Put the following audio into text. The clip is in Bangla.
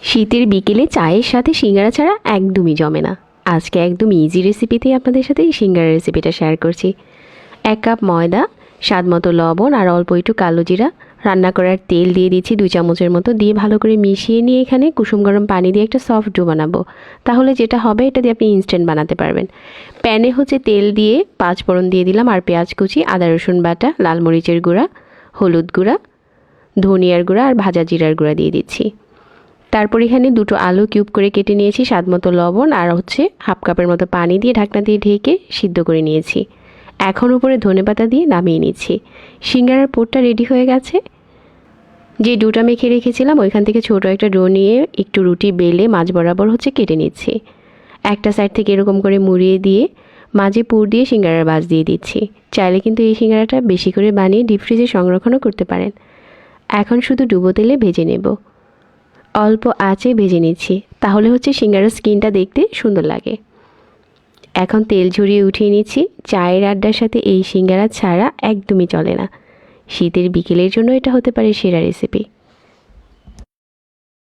শীতের বিকেলে চায়ের সাথে সিঙ্গারা ছাড়া একদমই জমে না। আজকে একদম ইজি রেসিপিতেই আপনাদের সাথে এই সিঙ্গারা রেসিপিটা শেয়ার করছি। 1 কাপ ময়দা, স্বাদ মতো লবণ আর অল্প একটু কালো জিরা, রান্না করার তেল দিয়ে দিচ্ছি 2 চামচের মতো, দিয়ে ভালো করে মিশিয়ে নিয়ে এখানে কুসুম গরম পানি দিয়ে একটা সফট ডো বানাবো। তাহলে যেটা হবে এটা দিয়ে আপনি ইনস্ট্যান্ট বানাতে পারবেন। প্যানে তেল দিয়ে 5 ফোড়ন দিয়ে দিলাম আর পেঁয়াজ কুচি, আদা রসুন বাটা, লাল মরিচের গুঁড়া, হলুদ গুঁড়া, ধনিয়ার গুঁড়া আর ভাজা জিরার গুঁড়া দিয়ে দিচ্ছি। তারপর এখানে 2টো আলু কিউব করে কেটে নিয়েছি, স্বাদ মতো লবণ আর 1/2 কাপের মতো পানি দিয়ে ঢাকনা দিয়ে ঢেকে সিদ্ধ করে নিয়েছি। এখন উপরে ধনেপাতা দিয়ে নামিয়ে নিচ্ছি। সিঙ্গারার পুরটা রেডি হয়ে গেছে। যে ডোটা মেখে রেখেছিলাম ওইখান থেকে ছোট একটা ডো নিয়ে একটু রুটি বেলে মাঝ বরাবর কেটে নিচ্ছি। একটা সাইড থেকে এরকম করে মুড়িয়ে দিয়ে মাঝে পুর দিয়ে সিঙ্গারার ভাঁজ দিয়ে দিচ্ছি। চাইলে কিন্তু এই সিঙ্গারাটা বেশি করে বানিয়ে ডিপ ফ্রিজে সংরক্ষণও করতে পারেন। এখন শুধু ডুবো তেলে ভেজে নেব। অল্প আঁচে ভেজে নিচ্ছি, তাহলে সিঙ্গারার স্কিনটা দেখতে সুন্দর লাগে। এখন তেল ঝরিয়ে উঠিয়ে নিচ্ছি। চায়ের আড্ডার সাথে এই সিঙ্গারা ছাড়া একদমই চলে না। শীতের বিকেলের জন্য এটা হতে পারে সেরা রেসিপি।